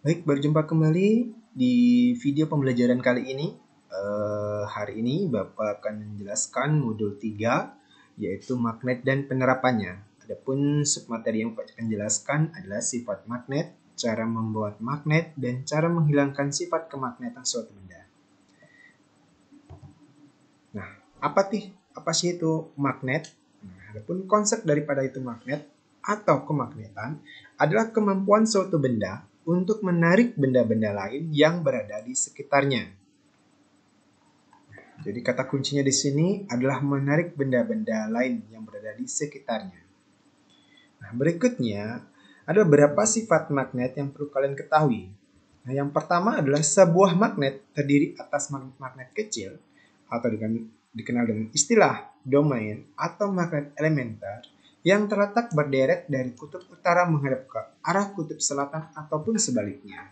Baik, berjumpa kembali di video pembelajaran kali ini. Hari ini Bapak akan menjelaskan modul 3, yaitu magnet dan penerapannya. Adapun submateri yang Bapak akan jelaskan adalah sifat magnet, cara membuat magnet, dan cara menghilangkan sifat kemagnetan suatu benda. Nah, apa sih itu magnet? Adapun konsep daripada itu magnet atau kemagnetan adalah kemampuan suatu benda untuk menarik benda-benda lain yang berada di sekitarnya. Jadi kata kuncinya di sini adalah menarik benda-benda lain yang berada di sekitarnya. Nah, berikutnya ada beberapa sifat magnet yang perlu kalian ketahui. Nah, yang pertama adalah sebuah magnet terdiri atas magnet kecil atau dikenal dengan istilah domain atau magnet elementer yang terletak berderet dari kutub utara menghadap ke arah kutub selatan ataupun sebaliknya.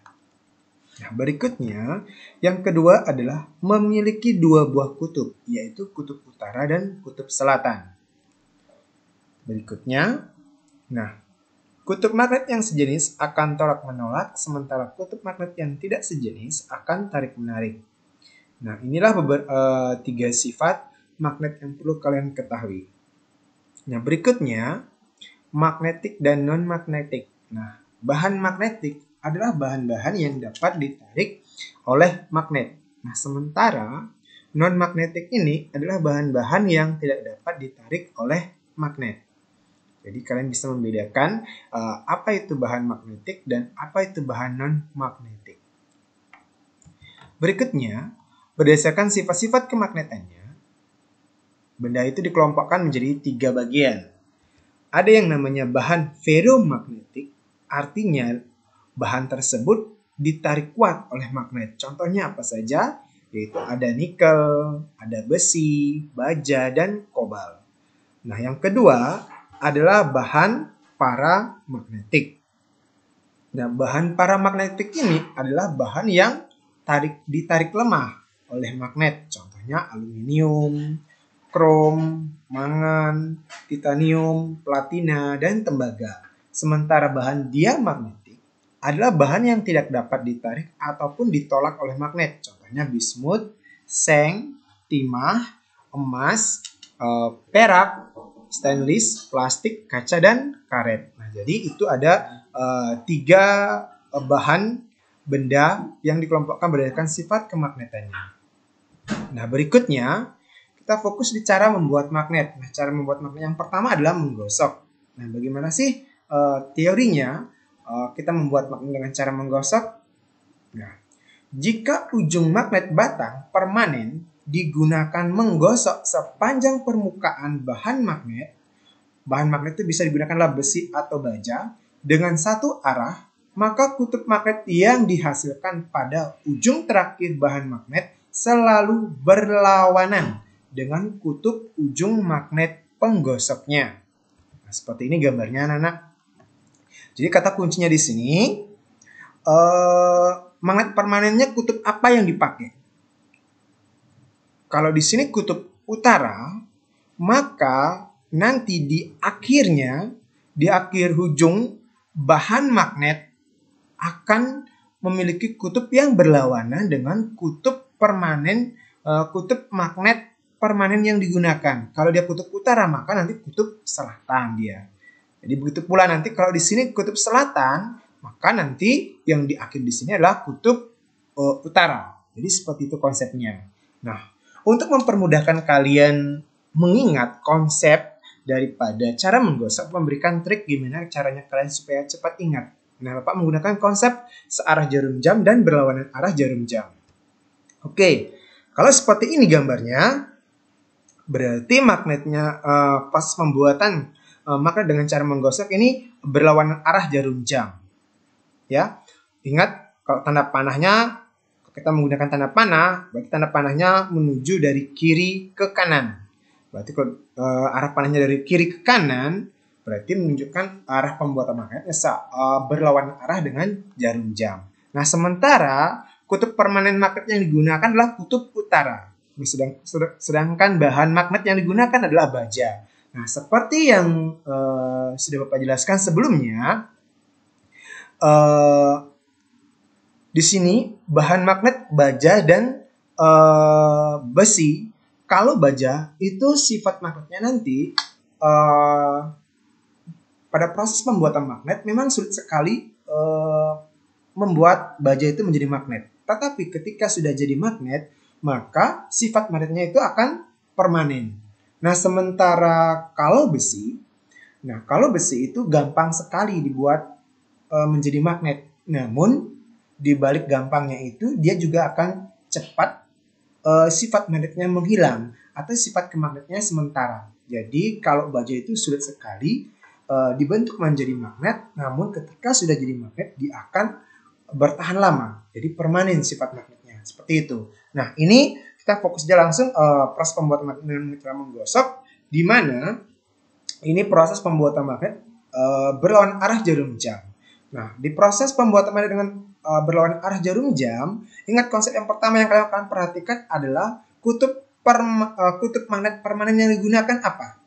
Nah, berikutnya, yang kedua adalah memiliki dua buah kutub, yaitu kutub utara dan kutub selatan. Berikutnya, nah, kutub magnet yang sejenis akan tolak-menolak, sementara kutub magnet yang tidak sejenis akan tarik-menarik. Nah, inilah tiga sifat magnet yang perlu kalian ketahui. Nah, berikutnya, magnetik dan non-magnetik. Nah, bahan magnetik adalah bahan-bahan yang dapat ditarik oleh magnet. Nah, sementara non-magnetik ini adalah bahan-bahan yang tidak dapat ditarik oleh magnet. Jadi kalian bisa membedakan apa itu bahan magnetik dan apa itu bahan non-magnetik. Berikutnya, berdasarkan sifat-sifat kemagnetannya, benda itu dikelompokkan menjadi 3 bagian. Ada yang namanya bahan ferromagnetik, artinya bahan tersebut ditarik kuat oleh magnet. Contohnya apa saja? Yaitu ada nikel, ada besi, baja, dan kobalt. Nah, yang kedua adalah bahan paramagnetik. Nah, bahan paramagnetik ini adalah bahan yang ditarik lemah oleh magnet. Contohnya aluminium, krom, mangan, titanium, platina, dan tembaga. Sementara bahan diamagnetik adalah bahan yang tidak dapat ditarik ataupun ditolak oleh magnet. Contohnya bismut, seng, timah, emas, perak, stainless, plastik, kaca, dan karet. Nah, jadi itu ada 3 bahan benda yang dikelompokkan berdasarkan sifat kemagnetannya. Nah, berikutnya kita fokus di cara membuat magnet. Nah, cara membuat magnet yang pertama adalah menggosok. Nah, bagaimana sih teorinya kita membuat magnet dengan cara menggosok? Nah, jika ujung magnet batang permanen digunakan menggosok sepanjang permukaan bahan magnet itu bisa digunakanlah besi atau baja dengan satu arah, maka kutub magnet yang dihasilkan pada ujung terakhir bahan magnet selalu berlawanan dengan kutub ujung magnet penggosoknya. Nah, seperti ini gambarnya, anak-anak. Jadi kata kuncinya di sini, magnet permanennya kutub apa yang dipakai? Kalau di sini kutub utara, maka nanti di akhir ujung bahan magnet akan memiliki kutub yang berlawanan dengan kutub magnet permanen yang digunakan. Kalau dia kutub utara, maka nanti kutub selatan dia. Jadi begitu pula nanti kalau di sini kutub selatan, maka nanti yang di akhir di sini adalah kutub utara. Jadi seperti itu konsepnya. Nah, untuk mempermudahkan kalian mengingat konsep daripada cara menggosok, memberikan trik gimana caranya kalian supaya cepat ingat. Nah, Bapak menggunakan konsep searah jarum jam dan berlawanan arah jarum jam. Oke, kalau seperti ini gambarnya, berarti magnetnya pas pembuatan magnet dengan cara menggosok ini berlawanan arah jarum jam. Ya, ingat kalau tanda panahnya kita menggunakan tanda panah, berarti tanda panahnya menuju dari kiri ke kanan. Berarti kalau arah panahnya dari kiri ke kanan, berarti menunjukkan arah pembuatan magnetnya berlawanan arah dengan jarum jam. Nah, sementara kutub permanen magnet yang digunakan adalah kutub utara. Sedangkan bahan magnet yang digunakan adalah baja. Nah, seperti yang sudah Bapak jelaskan sebelumnya, di sini bahan magnet baja dan besi. Kalau baja itu sifat magnetnya nanti pada proses pembuatan magnet memang sulit sekali membuat baja itu menjadi magnet. Tetapi ketika sudah jadi magnet, maka sifat magnetnya itu akan permanen. Nah, sementara kalau besi itu gampang sekali dibuat menjadi magnet. Namun di balik gampangnya itu dia juga akan cepat sifat magnetnya menghilang atau sifat kemagnetnya sementara. Jadi kalau baja itu sulit sekali dibentuk menjadi magnet, namun ketika sudah jadi magnet dia akan bertahan lama. Jadi permanen sifat magnetnya. Seperti itu. Nah, ini kita fokus aja langsung proses pembuatan magnet dengan cara menggosok, di mana ini proses pembuatan magnet berlawan arah jarum jam. Nah, di proses pembuatan magnet dengan berlawan arah jarum jam, ingat konsep yang pertama yang kalian akan perhatikan adalah kutub magnet permanen yang digunakan apa?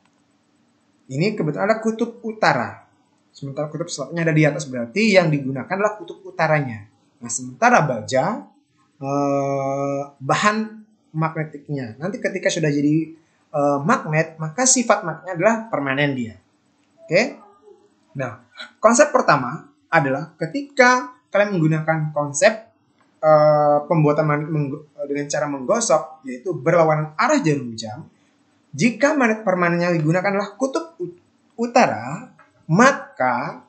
Ini kebetulan ada kutub utara. Sementara kutub selatnya ada di atas, berarti yang digunakan adalah kutub utaranya. Nah, sementara baja bahan magnetiknya. Nanti ketika sudah jadi magnet, maka sifat magnetnya adalah permanen dia. Oke? Nah, konsep pertama adalah ketika kalian menggunakan konsep pembuatan magnet dengan cara menggosok, yaitu berlawanan arah jarum jam. Jika magnet permanennya digunakan adalah kutub utara, maka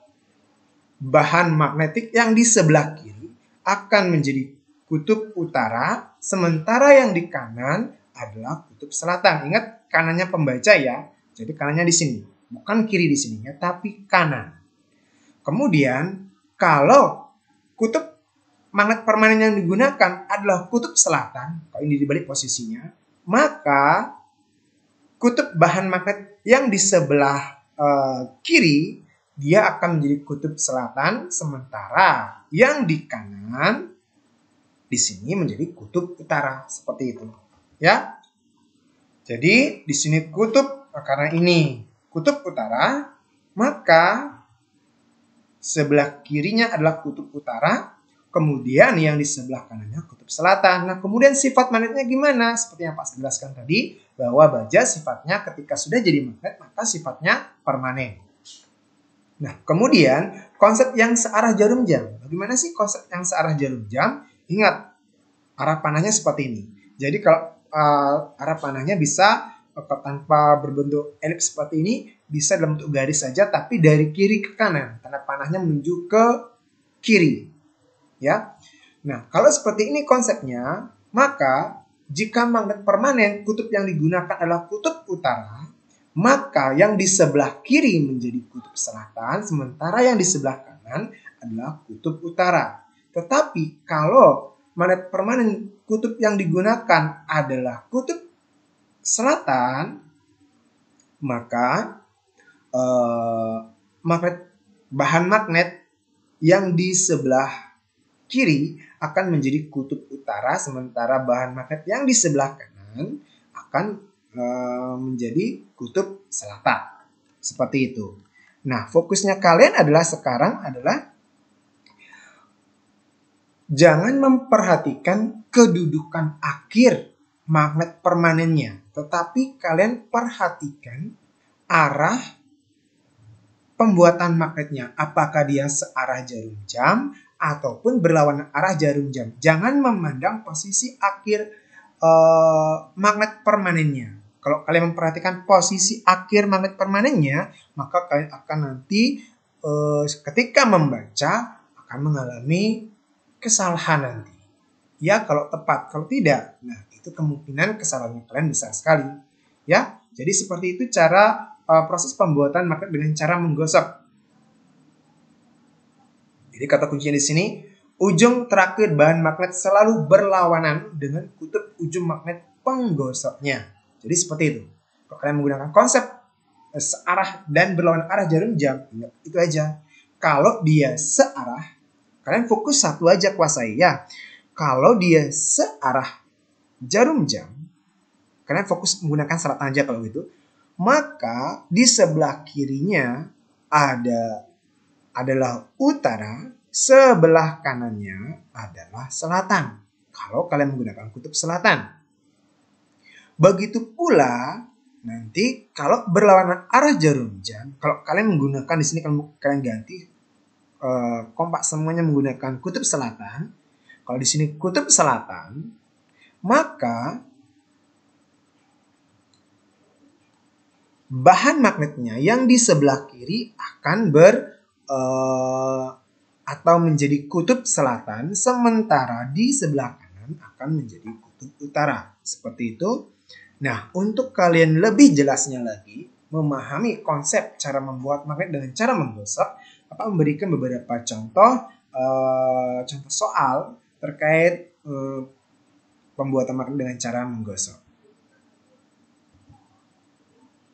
bahan magnetik yang di sebelah kiri akan menjadi kutub utara, sementara yang di kanan adalah kutub selatan. Ingat kanannya pembaca ya, jadi kanannya di sini, bukan kiri di sini ya, tapi kanan. Kemudian kalau kutub magnet permanen yang digunakan adalah kutub selatan, kalau ini dibalik posisinya, maka kutub bahan magnet yang di sebelah kiri dia akan menjadi kutub selatan, sementara yang di kanan di sini menjadi kutub utara, seperti itu. Ya. Jadi di sini kutub, karena ini kutub utara, maka sebelah kirinya adalah kutub utara, kemudian yang di sebelah kanannya kutub selatan. Nah, kemudian sifat magnetnya gimana? Seperti yang Pak jelaskan tadi, bahwa baja sifatnya ketika sudah jadi magnet, maka sifatnya permanen. Nah, kemudian konsep yang searah jarum jam. Bagaimana sih konsep yang searah jarum jam? Ingat, arah panahnya seperti ini. Jadi kalau arah panahnya bisa tanpa berbentuk elips seperti ini, bisa dalam bentuk garis saja, tapi dari kiri ke kanan. Tanda panahnya menuju ke kiri. Ya. Nah, kalau seperti ini konsepnya, maka jika magnet permanen kutub yang digunakan adalah kutub utara, maka yang di sebelah kiri menjadi kutub selatan, sementara yang di sebelah kanan adalah kutub utara. Tetapi kalau magnet permanen kutub yang digunakan adalah kutub selatan, maka bahan magnet yang di sebelah kiri akan menjadi kutub utara, sementara bahan magnet yang di sebelah kanan akan menjadi kutub selatan. Seperti itu. Nah, fokusnya kalian sekarang adalah jangan memperhatikan kedudukan akhir magnet permanennya, tetapi kalian perhatikan arah pembuatan magnetnya. Apakah dia searah jarum jam ataupun berlawanan arah jarum jam. Jangan memandang posisi akhir magnet permanennya. Kalau kalian memperhatikan posisi akhir magnet permanennya, maka kalian akan nanti ketika membaca akan mengalami kesalahan nanti. Ya, kalau tepat, kalau tidak, nah itu kemungkinan kesalahannya kalian besar sekali. Ya, jadi seperti itu cara proses pembuatan magnet dengan cara menggosok. Jadi kata kuncinya di sini, ujung terakhir bahan magnet selalu berlawanan dengan kutub ujung magnet penggosoknya. Jadi seperti itu. Kalau kalian menggunakan konsep searah dan berlawanan arah jarum jam, ingat itu aja. Kalau dia searah, kalian fokus satu aja kuasai ya. Kalau dia searah jarum jam, kalian fokus menggunakan selatan aja kalau gitu. Maka di sebelah kirinya adalah utara, sebelah kanannya adalah selatan. Kalau kalian menggunakan kutub selatan. Begitu pula nanti kalau berlawanan arah jarum jam, kalau kalian menggunakan di sini kalian ganti kompak semuanya menggunakan kutub selatan. Kalau di sini kutub selatan, maka bahan magnetnya yang di sebelah kiri akan atau menjadi kutub selatan, sementara di sebelah kanan akan menjadi kutub utara. Seperti itu. Nah, untuk kalian lebih jelasnya lagi, memahami konsep cara membuat magnet dengan cara menggosok, Bapak memberikan beberapa contoh soal terkait pembuatan magnet dengan cara menggosok.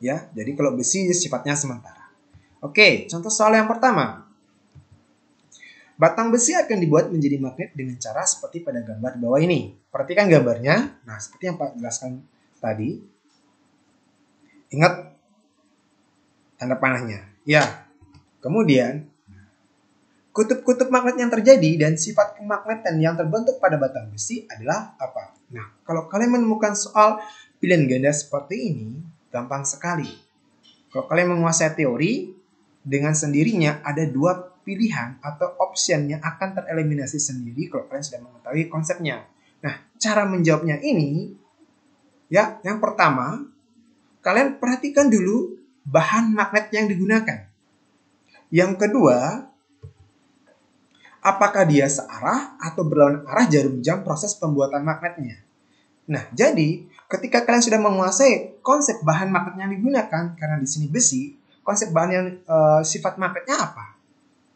Ya, jadi kalau besi sifatnya sementara. Oke, contoh soal yang pertama. Batang besi akan dibuat menjadi magnet dengan cara seperti pada gambar di bawah ini. Perhatikan gambarnya. Nah, seperti yang Pak jelaskan tadi. Ingat tanda panahnya. Ya. Kemudian, kutub-kutub magnet yang terjadi dan sifat kemagnetan yang terbentuk pada batang besi adalah apa? Nah, kalau kalian menemukan soal pilihan ganda seperti ini, gampang sekali. Kalau kalian menguasai teori, dengan sendirinya ada dua pilihan atau option yang akan tereliminasi sendiri kalau kalian sudah mengetahui konsepnya. Nah, cara menjawabnya ini, ya, yang pertama, kalian perhatikan dulu bahan magnet yang digunakan. Yang kedua, apakah dia searah atau berlawanan arah jarum jam proses pembuatan magnetnya. Nah, jadi ketika kalian sudah menguasai konsep bahan magnet yang digunakan, karena di sini besi, konsep bahan yang sifat magnetnya apa?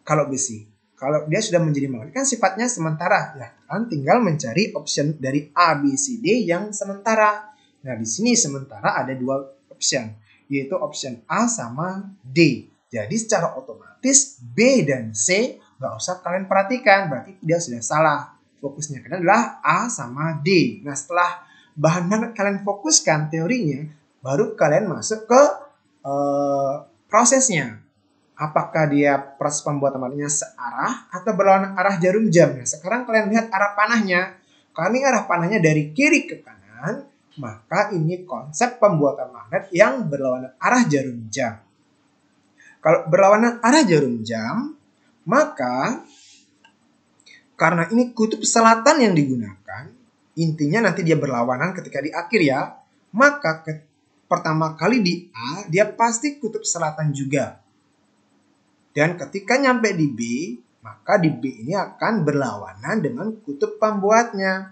Kalau besi, kalau dia sudah menjadi magnet kan sifatnya sementara, ya kan tinggal mencari option dari A, B, C, D yang sementara. Nah, di sini sementara ada dua option, yaitu option A sama D. Jadi secara otomatis B dan C nggak usah kalian perhatikan, berarti dia sudah salah. Fokusnya kalian adalah A sama D. Nah, setelah bahan magnet kalian fokuskan teorinya, baru kalian masuk ke prosesnya. Apakah dia proses pembuatan magnetnya searah atau berlawanan arah jarum jam. Nah, sekarang kalian lihat arah panahnya. Kalau ini arah panahnya dari kiri ke kanan, maka ini konsep pembuatan magnet yang berlawanan arah jarum jam. Kalau berlawanan arah jarum jam, maka karena ini kutub selatan yang digunakan, intinya nanti dia berlawanan ketika di akhir ya, maka pertama kali di A, dia pasti kutub selatan juga. Dan ketika nyampe di B, maka di B ini akan berlawanan dengan kutub pembuatnya.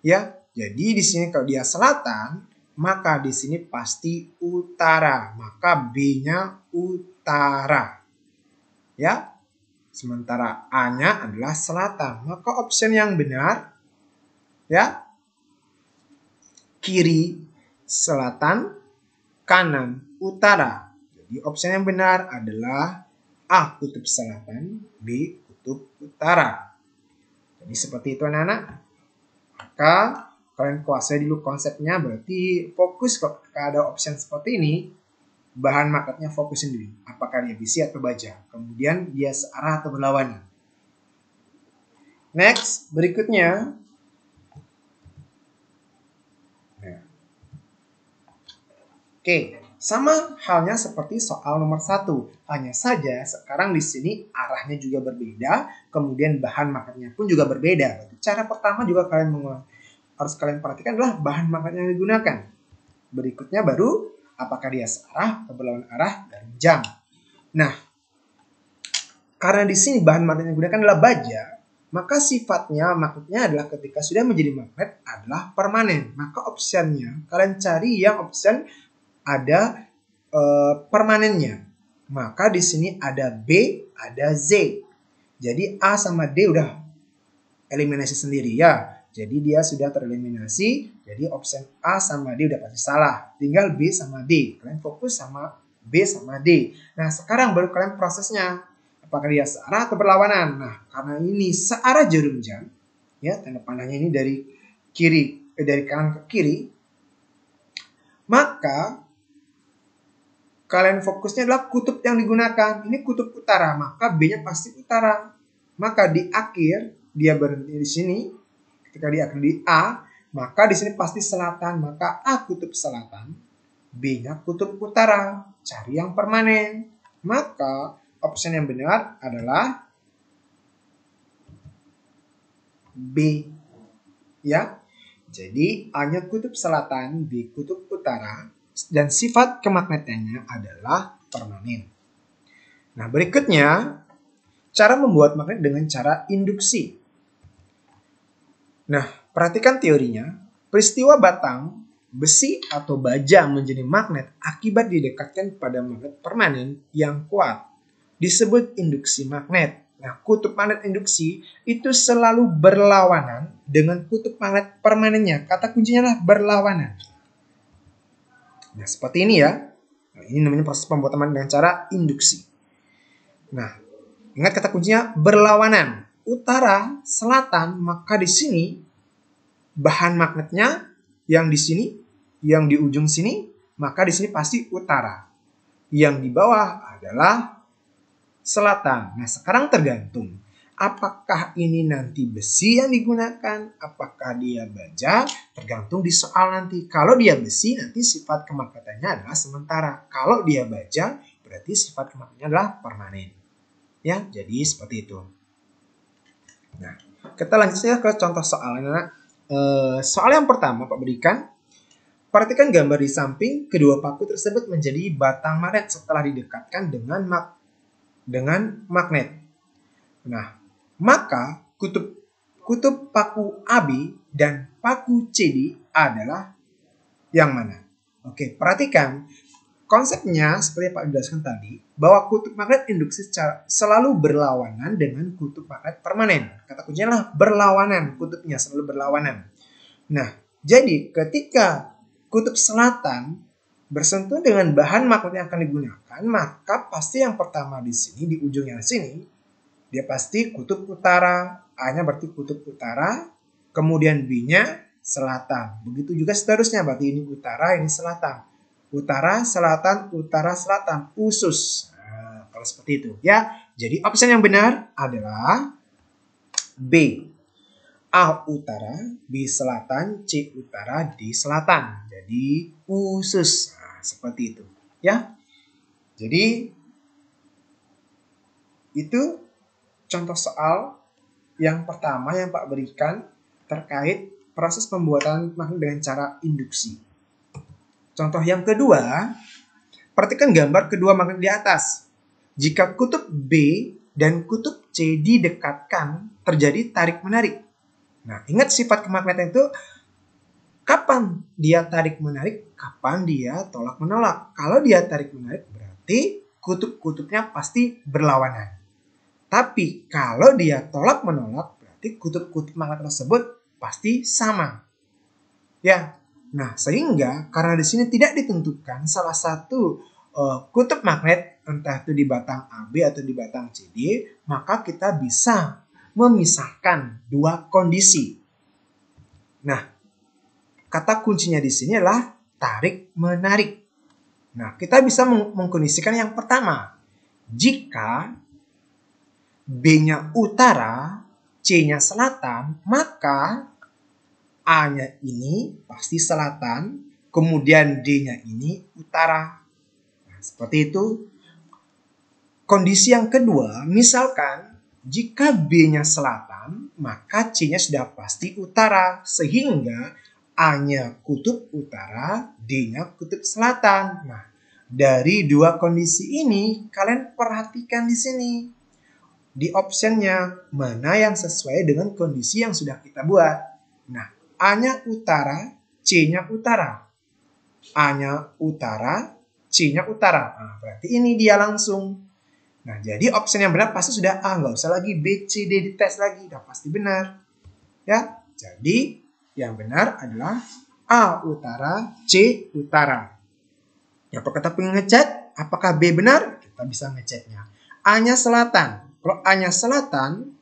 Ya, jadi di sini kalau dia selatan, maka di sini pasti utara. Maka B-nya utara. Ya. Sementara A-nya adalah selatan. Maka option yang benar, ya, kiri selatan, kanan utara. Jadi option yang benar adalah A kutub selatan, B kutub utara. Jadi seperti itu anak-anak. Maka kalian kuasai dulu konsepnya, berarti fokus kalau ada option seperti ini, bahan magnetnya fokus sendiri. Apakah dia besi atau baja. Kemudian dia searah atau berlawanan. Next, berikutnya. Oke, sama halnya seperti soal nomor 1. Hanya saja sekarang di sini arahnya juga berbeda, kemudian bahan magnetnya pun juga berbeda. Cara pertama juga harus kalian perhatikan adalah bahan magnet yang digunakan. Berikutnya baru apakah dia searah atau berlawanan arah dari jam. Nah, karena di sini bahan magnet yang digunakan adalah baja, maka sifatnya magnetnya adalah ketika sudah menjadi magnet adalah permanen. Maka optionnya kalian cari yang option ada permanennya. Maka di sini ada B, ada Z. Jadi A sama D udah eliminasi sendiri ya. Jadi dia sudah tereliminasi. Jadi option A sama D udah pasti salah. Tinggal B sama D. Kalian fokus sama B sama D. Nah, sekarang baru kalian prosesnya. Apakah dia searah atau berlawanan? Nah, karena ini searah jarum jam, ya, tanda panahnya ini dari kanan ke kiri, maka kalian fokusnya adalah kutub yang digunakan. Ini kutub utara, maka B-nya pasti utara. maka di akhir dia berhenti di sini. Ketika di akhir di A, maka di sini pasti selatan, maka A kutub selatan, B-nya kutub utara. Cari yang permanen. Maka opsi yang benar adalah B. Ya. Jadi A-nya kutub selatan, B kutub utara, dan sifat kemagnetannya adalah permanen. Nah, berikutnya cara membuat magnet dengan cara induksi. Nah, perhatikan teorinya. Peristiwa batang, besi atau baja menjadi magnet akibat didekatkan pada magnet permanen yang kuat. Disebut induksi magnet. Nah, kutub magnet induksi itu selalu berlawanan dengan kutub magnet permanennya. Kata kuncinya adalah berlawanan. Nah, seperti ini ya. Nah, ini namanya proses pembuatan magnet dengan cara induksi. Nah, ingat kata kuncinya berlawanan. Utara, selatan, maka di sini bahan magnetnya yang di sini, yang di ujung sini, maka di sini pasti utara. Yang di bawah adalah selatan. Nah, sekarang tergantung apakah ini nanti besi yang digunakan, apakah dia baja, tergantung di soal nanti. Kalau dia besi, nanti sifat kemagnetannya adalah sementara. Kalau dia baja, berarti sifat kemagnetannya adalah permanen. Ya, jadi seperti itu. Nah, kita lanjut saja ke contoh soalnya. Soal yang pertama Pak berikan. Perhatikan gambar di samping, kedua paku tersebut menjadi batang magnet setelah didekatkan dengan magnet. Nah, maka kutub paku AB dan paku CD adalah yang mana? Oke, perhatikan. Konsepnya seperti Pak jelaskan tadi, bahwa kutub magnet induksi selalu berlawanan dengan kutub magnet permanen. Kata kuncinya adalah berlawanan, kutubnya selalu berlawanan. Nah, jadi ketika kutub selatan bersentuh dengan bahan magnet yang akan digunakan, maka pasti yang pertama di sini, di ujungnya sini, dia pasti kutub utara. A-nya berarti kutub utara, kemudian B-nya selatan. Begitu juga seterusnya, berarti ini utara, ini selatan. Utara, selatan, utara, selatan, usus. Nah, kalau seperti itu ya. Jadi opsi yang benar adalah B. A utara, B selatan, C utara, D selatan. Jadi usus. Nah, seperti itu ya. Jadi itu contoh soal yang pertama yang Pak berikan terkait proses pembuatan magnet dengan cara induksi. Contoh yang kedua, perhatikan gambar kedua magnet di atas. Jika kutub B dan kutub C didekatkan, terjadi tarik-menarik. Nah, ingat sifat kemagnetan itu kapan dia tarik-menarik, kapan dia tolak-menolak. Kalau dia tarik-menarik berarti kutub-kutubnya pasti berlawanan. Tapi kalau dia tolak-menolak berarti kutub-kutub magnet tersebut pasti sama. Ya. Nah, sehingga karena di sini tidak ditentukan salah satu kutub magnet, entah itu di batang AB atau di batang CD, maka kita bisa memisahkan dua kondisi. Nah, kata kuncinya di sini adalah tarik-menarik. Nah, kita bisa mengkondisikan yang pertama. Jika B-nya utara, C-nya selatan, maka A-nya ini pasti selatan, kemudian D-nya ini utara. Nah, seperti itu. Kondisi yang kedua, misalkan jika B-nya selatan, maka C-nya sudah pasti utara, sehingga A-nya kutub utara, D-nya kutub selatan. Nah, dari dua kondisi ini, kalian perhatikan di sini. Di optionnya, mana yang sesuai dengan kondisi yang sudah kita buat. Nah, A-nya utara, C-nya utara. A-nya utara, C-nya utara. Nah, berarti ini dia langsung. Nah, jadi option yang benar pasti sudah A. Nggak usah lagi B, C, D dites lagi. Udah pasti benar. Ya, jadi yang benar adalah A utara, C utara. Ya, apakah kita pengen ngecek? Apakah B benar? Kita bisa ngeceknya. A-nya selatan. Kalau A-nya selatan,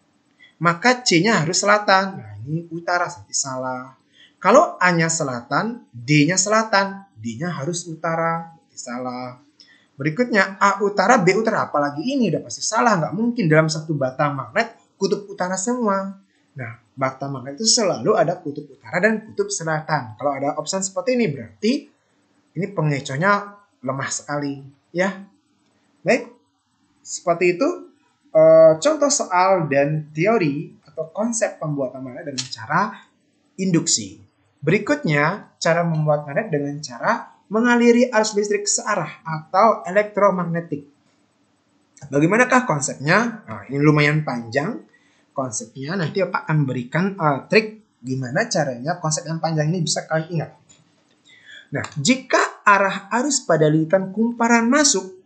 maka C-nya harus selatan. Nah, ini utara, berarti salah. Kalau A-nya selatan, D-nya selatan. D-nya harus utara, berarti salah. Berikutnya A utara, B utara. Apalagi ini udah pasti salah. Nggak mungkin dalam satu batang magnet kutub utara semua. Nah, bata magnet itu selalu ada kutub utara dan kutub selatan. Kalau ada opsi seperti ini berarti ini pengecohnya lemah sekali, ya. Baik, seperti itu contoh soal dan teori atau konsep pembuatan magnet dengan cara induksi. Berikutnya, cara membuat magnet dengan cara mengaliri arus listrik searah atau elektromagnetik. Bagaimanakah konsepnya? Nah, ini lumayan panjang konsepnya. Nanti Pak akan berikan trik gimana caranya konsep yang panjang ini bisa kalian ingat. Nah, jika arah arus pada lilitan kumparan masuk,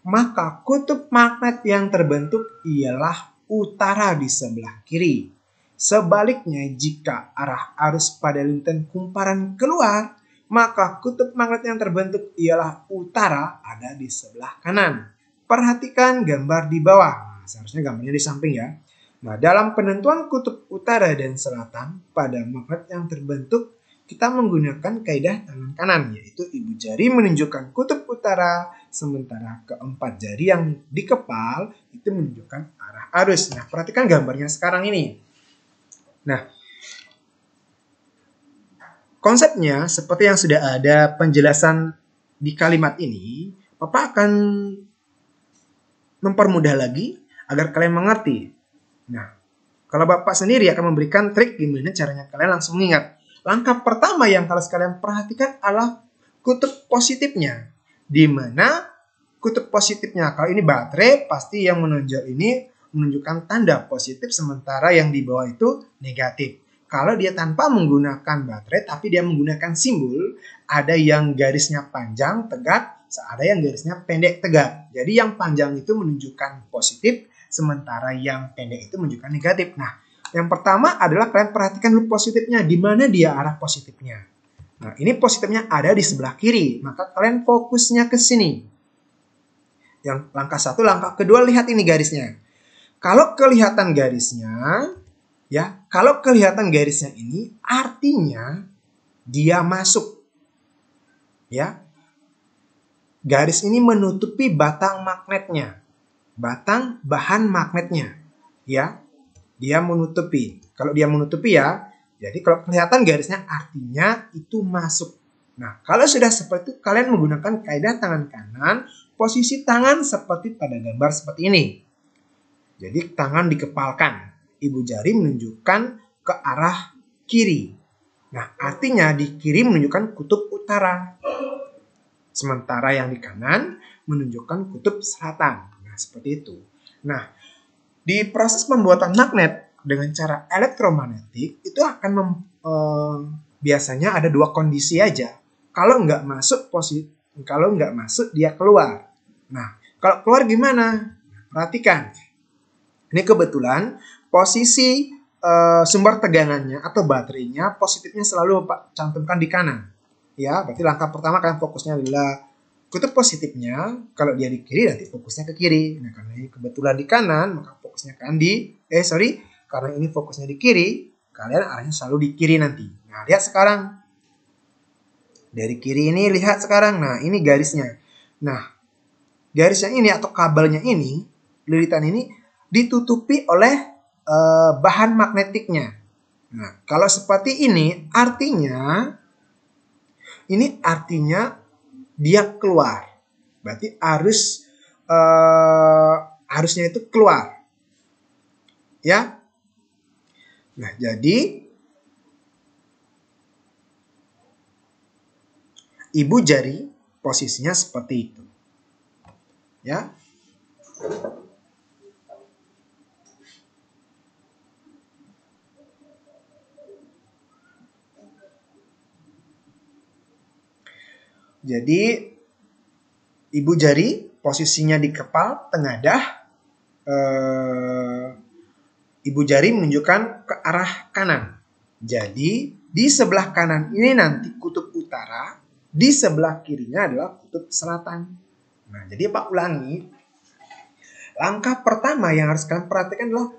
maka kutub magnet yang terbentuk ialah utara di sebelah kiri. Sebaliknya, jika arah arus pada lilitan kumparan keluar, maka kutub magnet yang terbentuk ialah utara ada di sebelah kanan. Perhatikan gambar di bawah. Nah, seharusnya gambarnya di samping ya. Nah, dalam penentuan kutub utara dan selatan pada magnet yang terbentuk, kita menggunakan kaidah tangan kanan, yaitu ibu jari menunjukkan kutub utara, sementara keempat jari yang dikepal itu menunjukkan arah arus. Nah, perhatikan gambarnya sekarang ini. Nah, konsepnya seperti yang sudah ada penjelasan di kalimat ini, Bapak akan mempermudah lagi agar kalian mengerti. Nah, kalau Bapak sendiri akan memberikan trik gimana caranya kalian langsung mengingat. Langkah pertama yang harus kalian perhatikan adalah kutub positifnya. Di mana kutub positifnya, kalau ini baterai, pasti yang menonjol ini menunjukkan tanda positif, sementara yang di bawah itu negatif. Kalau dia tanpa menggunakan baterai, tapi dia menggunakan simbol, ada yang garisnya panjang, tegak, ada yang garisnya pendek, tegak. Jadi yang panjang itu menunjukkan positif, sementara yang pendek itu menunjukkan negatif. Nah, yang pertama adalah kalian perhatikan dulu positifnya, di mana dia arah positifnya. Nah, ini positifnya ada di sebelah kiri, maka kalian fokusnya ke sini. Yang langkah satu, langkah kedua, lihat ini garisnya. Kalau kelihatan garisnya, ya, kalau kelihatan garisnya ini artinya dia masuk. Ya. Garis ini menutupi batang magnetnya. Batang bahan magnetnya. Ya. Dia menutupi. Kalau dia menutupi ya, jadi kalau kelihatan garisnya artinya itu masuk. Nah, kalau sudah seperti itu, kalian menggunakan kaidah tangan kanan, posisi tangan seperti pada gambar seperti ini. Jadi tangan dikepalkan, ibu jari menunjukkan ke arah kiri. Nah, artinya di kiri menunjukkan kutub utara. Sementara yang di kanan menunjukkan kutub selatan. Nah, seperti itu. Nah, di proses pembuatan magnet dengan cara elektromagnetik itu akan biasanya ada dua kondisi aja. Kalau nggak masuk kalau nggak masuk dia keluar. Nah, kalau keluar gimana? Perhatikan. Ini kebetulan posisi sumber tegangannya atau baterainya positifnya selalu Pak cantumkan di kanan. Ya, berarti langkah pertama kalian fokusnya adalah kutub positifnya. Kalau dia di kiri nanti fokusnya ke kiri. Nah, karena ini kebetulan di kanan, maka fokusnya kan karena ini fokusnya di kiri, kalian arahnya selalu di kiri nanti. Nah, lihat sekarang. Dari kiri ini lihat sekarang. Nah, ini garisnya. Nah, garisnya ini atau kabelnya ini, lilitan ini ditutupi oleh bahan magnetiknya. Nah, kalau seperti ini artinya dia keluar. Berarti arusnya itu keluar. Ya. Nah, jadi ibu jari posisinya seperti itu. Ya. Jadi ibu jari posisinya di kepal tengadah. Ibu jari menunjukkan ke arah kanan. Jadi di sebelah kanan ini nanti kutub utara, di sebelah kirinya adalah kutub selatan. Nah, jadi Pak ulangi. Langkah pertama yang harus kalian perhatikan adalah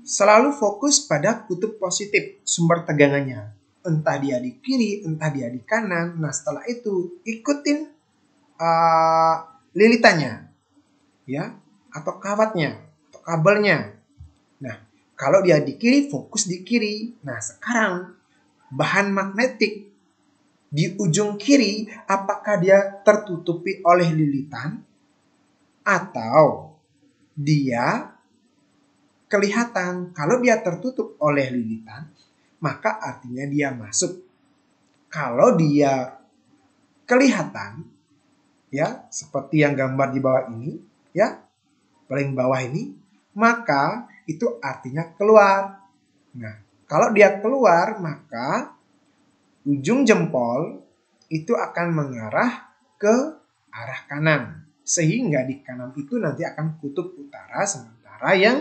selalu fokus pada kutub positif sumber tegangannya. Entah dia di kiri, entah dia di kanan. Nah, setelah itu ikutin lilitannya, ya, atau kawatnya, atau kabelnya. Nah, kalau dia di kiri, fokus di kiri. Nah, sekarang bahan magnetik di ujung kiri, apakah dia tertutupi oleh lilitan atau dia kelihatan? Kalau dia tertutup oleh lilitan, maka artinya dia masuk. Kalau dia kelihatan, ya, seperti yang gambar di bawah ini, ya, paling bawah ini, maka itu artinya keluar. Nah, kalau dia keluar, maka ujung jempol itu akan mengarah ke arah kanan. Sehingga di kanan itu nanti akan kutub utara, sementara yang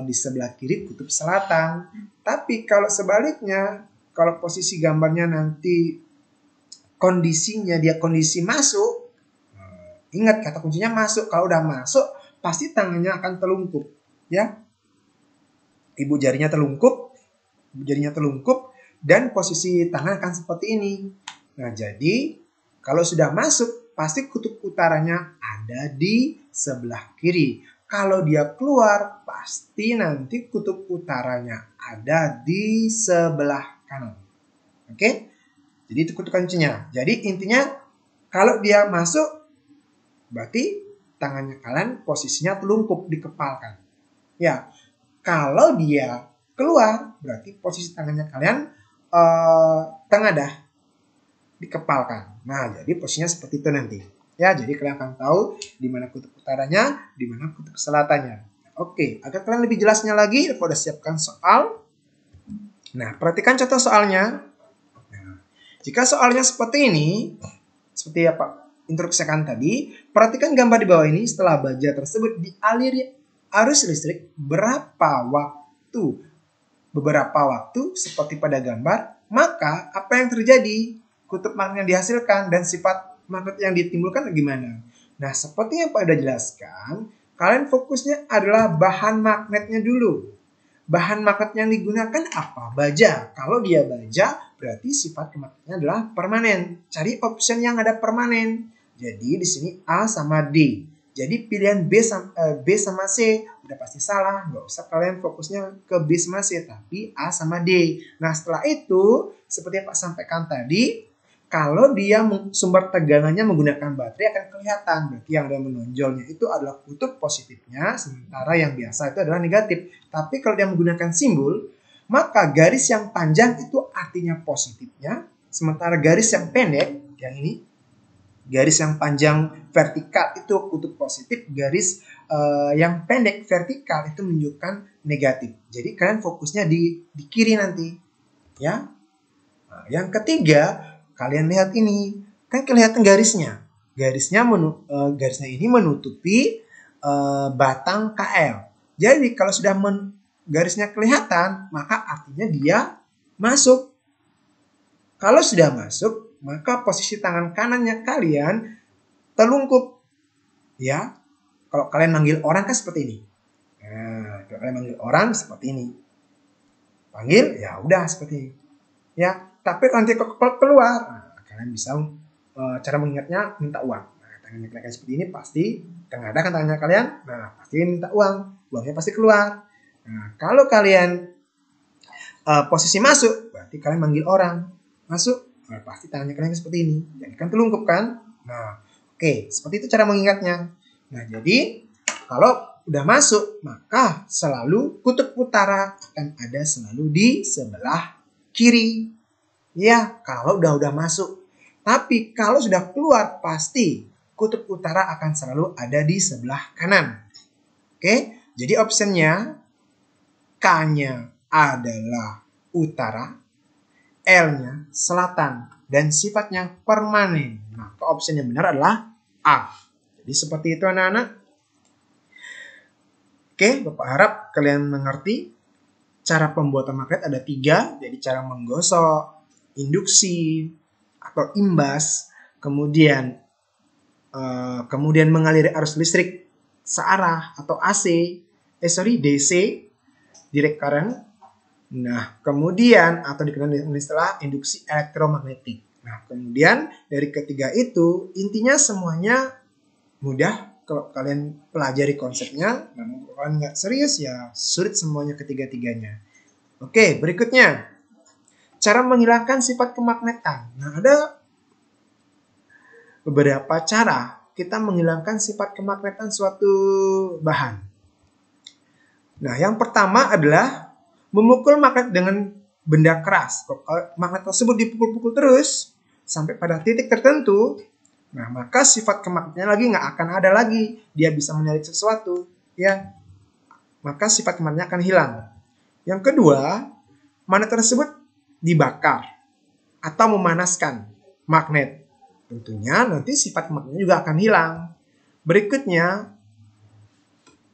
di sebelah kiri kutub selatan. Tapi kalau sebaliknya, kalau posisi gambarnya nanti kondisinya dia kondisi masuk, ingat kata kuncinya masuk. Kalau udah masuk, pasti tangannya akan telungkup, ya. Ibu jarinya telungkup, dan posisi tangan akan seperti ini. Nah, jadi kalau sudah masuk, pasti kutub utaranya ada di sebelah kiri. Kalau dia keluar, pasti nanti kutub utaranya ada di sebelah kanan. Oke? Jadi itu kutub kuncinya. Jadi intinya kalau dia masuk, berarti tangannya kalian posisinya telungkup, dikepalkan. Ya, kalau dia keluar, berarti posisi tangannya kalian tengadah, dikepalkan. Nah, jadi posisinya seperti itu nanti. Ya, jadi kalian akan tahu di mana kutub utaranya, di mana kutub selatannya. Oke, agar kalian lebih jelasnya lagi, aku udah siapkan soal. Nah, perhatikan contoh soalnya. Nah, jika soalnya seperti ini, seperti apa instruksikan tadi, perhatikan gambar di bawah ini. Setelah baja tersebut dialiri arus listrik beberapa waktu seperti pada gambar, maka apa yang terjadi? Kutub magnet yang dihasilkan dan sifat magnet yang ditimbulkan gimana? Nah, seperti yang Pak udah jelaskan, kalian fokusnya adalah bahan magnetnya dulu. Bahan magnet yang digunakan apa? Baja. Kalau dia baja, berarti sifat magnetnya adalah permanen. Cari option yang ada permanen. Jadi di sini A sama D. Jadi pilihan B sama C udah pasti salah. Nggak usah kalian fokusnya ke B sama C, tapi A sama D. Nah, setelah itu, seperti yang Pak sampaikan tadi, kalau dia sumber tegangannya menggunakan baterai akan kelihatan. Berarti yang ada menonjolnya itu adalah kutub positifnya, sementara yang biasa itu adalah negatif. Tapi kalau dia menggunakan simbol, maka garis yang panjang itu artinya positifnya, sementara garis yang pendek, yang ini, garis yang panjang vertikal itu kutub positif, garis yang pendek vertikal itu menunjukkan negatif. Jadi kalian fokusnya di kiri nanti, ya. Nah, yang ketiga, kalian lihat ini, kan kelihatan garisnya. Garisnya ini menutupi batang KL. Jadi kalau sudah garisnya kelihatan, maka artinya dia masuk. Kalau sudah masuk, maka posisi tangan kanannya kalian telungkup. Ya, kalau kalian manggil orang kan seperti ini. Nah, kalau kalian manggil orang seperti ini. Panggil, ya udah seperti ini. Ya, tapi kalau nanti keluar, nah, kalian bisa cara mengingatnya minta uang. Nah, tangannya kalian seperti ini pasti tengadah kan tangannya kalian. Nah, pasti minta uang. Uangnya pasti keluar. Nah, kalau kalian posisi masuk, berarti kalian manggil orang. Masuk, nah, pasti tangannya kalian seperti ini. Jadi kan telungkup kan? Nah, oke, seperti itu cara mengingatnya. Nah, jadi kalau udah masuk, maka selalu kutub utara akan ada selalu di sebelah kiri. Ya, kalau udah masuk. Tapi kalau sudah keluar, pasti kutub utara akan selalu ada di sebelah kanan. Oke, jadi optionnya K-nya adalah utara, L-nya selatan, dan sifatnya permanen. Maka option yang benar adalah A. Jadi seperti itu anak-anak. Oke, Bapak harap kalian mengerti. Cara pembuatan magnet ada 3, jadi cara menggosok, induksi, atau imbas, kemudian mengaliri arus listrik searah atau DC, direct current. Nah, kemudian atau dikenal dengan istilah induksi elektromagnetik. Nah, kemudian dari ketiga itu intinya semuanya mudah kalau kalian pelajari konsepnya, namun kalau kalian nggak serius ya sulit semuanya ketiga-tiganya. Oke, berikutnya. Cara menghilangkan sifat kemagnetan. Nah, ada beberapa cara kita menghilangkan sifat kemagnetan suatu bahan. Nah, yang pertama adalah memukul magnet dengan benda keras. Kalau magnet tersebut dipukul-pukul terus sampai pada titik tertentu, nah maka sifat kemagnetnya lagi nggak akan ada lagi. Dia bisa menarik sesuatu, ya. Maka sifat kemagnetnya akan hilang. Yang kedua, magnet tersebut dibakar atau memanaskan magnet. Tentunya nanti sifat magnetnya juga akan hilang. Berikutnya,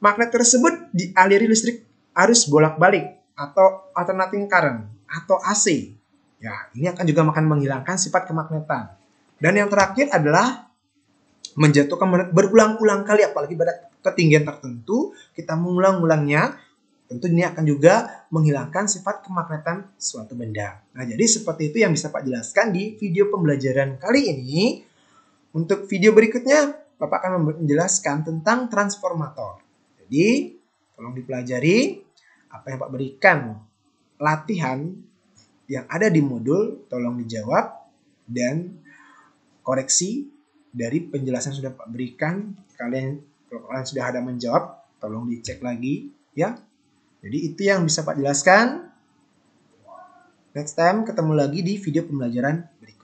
magnet tersebut dialiri listrik arus bolak-balik atau alternating current atau AC. Ya, ini akan juga akan menghilangkan sifat kemagnetan. Dan yang terakhir adalah menjatuhkan magnet berulang-ulang kali, apalagi pada ketinggian tertentu, kita mengulang-ulangnya. Tentu ini akan juga menghilangkan sifat kemagnetan suatu benda. Nah, jadi seperti itu yang bisa Pak jelaskan di video pembelajaran kali ini. Untuk video berikutnya, Bapak akan menjelaskan tentang transformator. Jadi, tolong dipelajari apa yang Pak berikan. Latihan yang ada di modul, tolong dijawab. Dan koreksi dari penjelasan yang sudah Pak berikan. Kalau kalian sudah ada menjawab, tolong dicek lagi, ya. Jadi itu yang bisa Pak jelaskan. Next time ketemu lagi di video pembelajaran berikutnya.